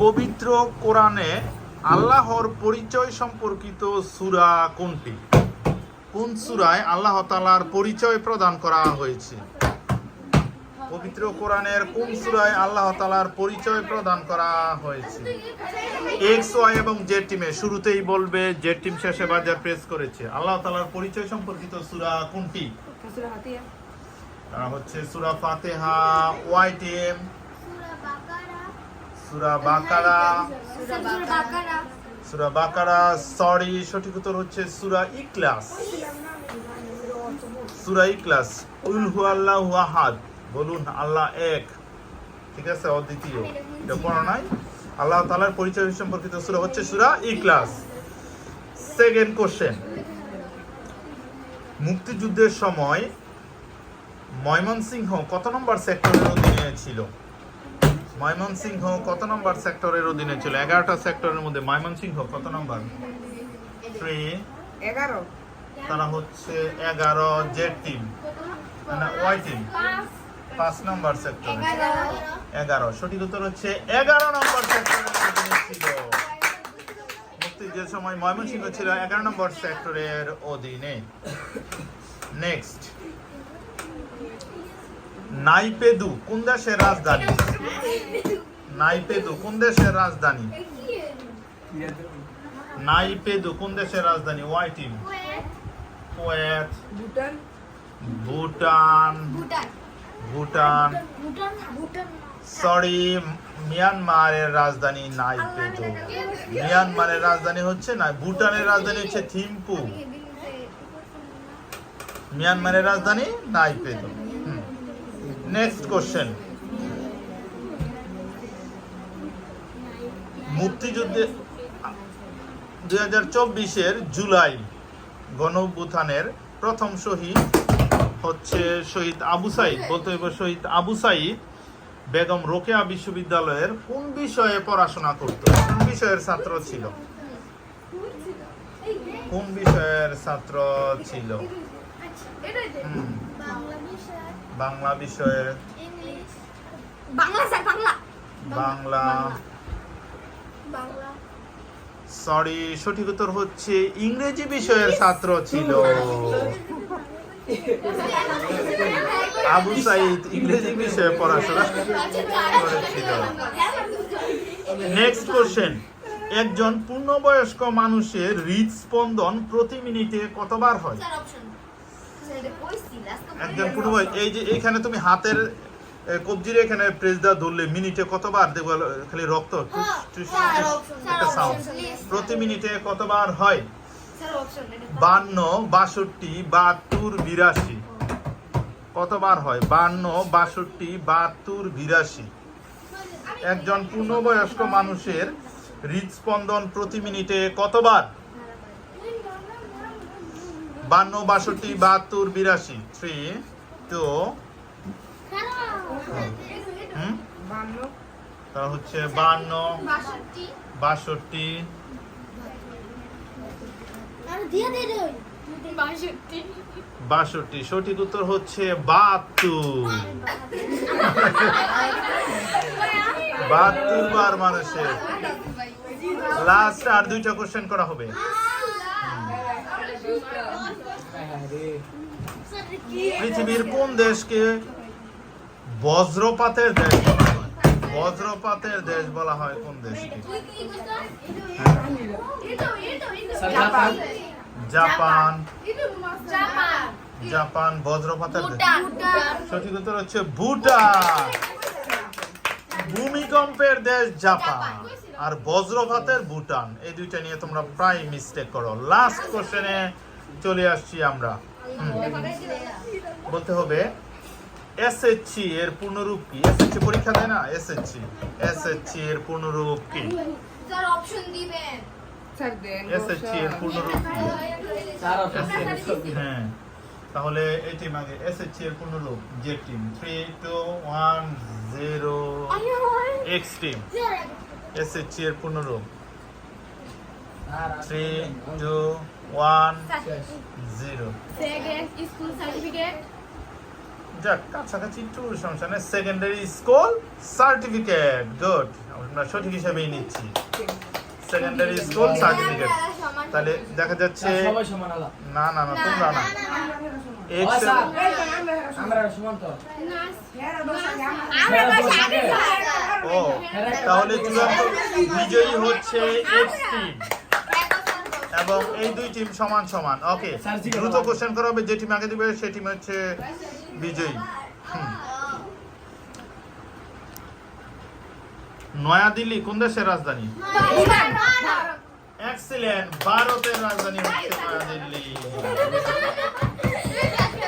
পবিত্র কোরআনে আল্লাহর পরিচয় সম্পর্কিত সূরা কোনটি? কোন সূরায় আল্লাহ তাআলার পরিচয় প্রদান করা হয়েছে? পবিত্র কোরআনের কোন সূরায় আল্লাহ তাআলার পরিচয় প্রদান করা হয়েছে? এক্স ওয়াই এবং জেড টিমে শুরুতেই বলবে, জেড টিম শেষে বাজার প্রেস করেছে। আল্লাহ তাআলার পরিচয় সম্পর্কিত সূরা কোনটি? হচ্ছে সূরা ফাতিহা। ওয়াই টিম সূরা বাকারা। সূরা বাকারা সরি, সঠিক উত্তর হচ্ছে সূরা ইখলাস। সূরা ইখলাস। কুল হুয়াল্লাহু আহাদ, বলুন আল্লাহ এক। ঠিক আছে, অদ্বিতীয়, এটা পড়া নাই। আল্লাহ তাআলার পরিচয় সম্পর্কিত সূরা হচ্ছে সূরা ইখলাস। সেকেন্ড কোশ্চেন, মুক্তিযুদ্ধের সময় ময়মনসিংহ কত নম্বর সেক্টরের অধীনে ছিল? ময়মনসিংহ কত নম্বর সেক্টরের অধীনে ছিল? 11টা সেক্টরের মধ্যে ময়মনসিংহ কত নম্বর? 11। তারা হচ্ছে 11। জেড টিম না ওয়াই টিম 5 নম্বর সেক্টরে। 11 সঠিক উত্তর হচ্ছে 11 নম্বর সেক্টরের অধীনে ছিল। মুক্তিযুদ্ধের সময় ময়মনসিংহ ছিল 11 নম্বর সেক্টরের অধীনে। নেক্সট, নাইপেদু কোন দেশের রাজধানী? নাইপেদু কোন দেশের রাজধানী? নাইপেদু কোন দেশের রাজধানী? ওয়াই টিম কুয়েত। ভুটান। ভুটান সরি, মিয়ানমারের রাজধানী নাইপেদু। মিয়ানমারের রাজধানী হচ্ছে না, ভুটানের রাজধানী হচ্ছে থিম্পু। মিয়ানমারের রাজধানী নাইপেদু। নেক্সট কোশ্চেন, মুক্তিযুদ্ধে 2024-এর জুলাই গণঅভ্যুত্থানের প্রথম শহীদ হচ্ছে শহীদ আবু সাঈদ। বলতে হবে শহীদ আবু সাঈদ বেগম রোকেয়া বিশ্ববিদ্যালয়ের কোন বিষয়ে পড়াশোনা করত? কোন বিষয়ের ছাত্র ছিল? কোন বিষয়ের ছাত্র ছিল? বাংলা বিষয়ে। বাংলা সরি, সঠিক উত্তর হচ্ছে ইংরেজি বিষয়ের ছাত্র ছিল। আবু সাঈদ ইংরেজি বিষয়ে পড়াশোনা করেছিল। নেক্সট কোশ্চেন, একজন পূর্ণবয়স্ক মানুষের হৃদস্পন্দন প্রতি মিনিটে কতবার হয়? একজন পূর্ণবয়স্ক, এই যে এখানে তুমি হাতের কবজির এখানে প্রেস দা ধরলে মিনিটে কতবার দেখো খালি রক্ত একটা সাউন্ড। প্রতি মিনিটে কতবার হয়? 52, 62, 72, 82। কতবার হয়? 52, 62, 72, 82। একজন পূর্ণবয়স্ক মানুষের হৃদস্পন্দন প্রতি মিনিটে কতবার? 52, 62, 72, 82। 3, 2, তারা হচ্ছে 52, 62, 62। সঠিক উত্তর হচ্ছে 72। 72 বার মানুষের। লাস্ট আর 2টা কোশ্চেন করা হবে। পৃথিবীর কোন দেশকে বজ্রপাতের দেশ বলা হয়? বজ্রপাতের দেশ বলা হয় কোন দেশকে? জাপান। জাপান বজ্রপাতের দেশ। সঠিক উত্তর হচ্ছে ভুটান। ভূমিকম্পের দেশ জাপান আর বজ্রপাতের ভুটান। এই দুইটা নিয়ে তোমরা প্রায় মিস্টেক করো। লাস্ট কোশ্চেনে চলে আসছি আমরা। বলতে হবে এসএসসি এর পূর্ণরূপ কি? এসএসসি পরীক্ষা দেয় না, এসএসসি। এসএসসি এর পূর্ণরূপ কি? স্যার অপশন দিবেন। স্যার দেন। এসএসসি এর পূর্ণরূপ কি? Sir option. হ্যাঁ, তাহলে এই টিম আগে। এসএসসি এর পূর্ণরূপ J team. 3, 2, 1, 0। X team. SSC এর পূর্ণরূপ 3, 2, 1, 0। Second school certificate. যাক কাছাকাছি একটু সমস্যা নেই। সেকেন্ডারি স্কুল সার্টিফিকেট, গুড, আমরা সঠিক হিসাবেই নিচ্ছি। Secondary school certificate. তাহলে দেখা যাচ্ছে সবাই সমান আলা না না না তোমরা না এক্স আমরা সমান তো ও তাহলে চূড়ান্ত বিজয়ী হচ্ছে এক্স টিম এবং এই দুই টিম সমান সমান। ওকে, দ্রুত কোশ্চেন করা হবে, যে টিম আগে দিবে সেই টিম হচ্ছে বিজয়ী। নয়াদিল্লি কোন দেশের রাজধানী? এক্সিলেন্ট, ভারতের রাজধানী হচ্ছে নয়াদিল্লি।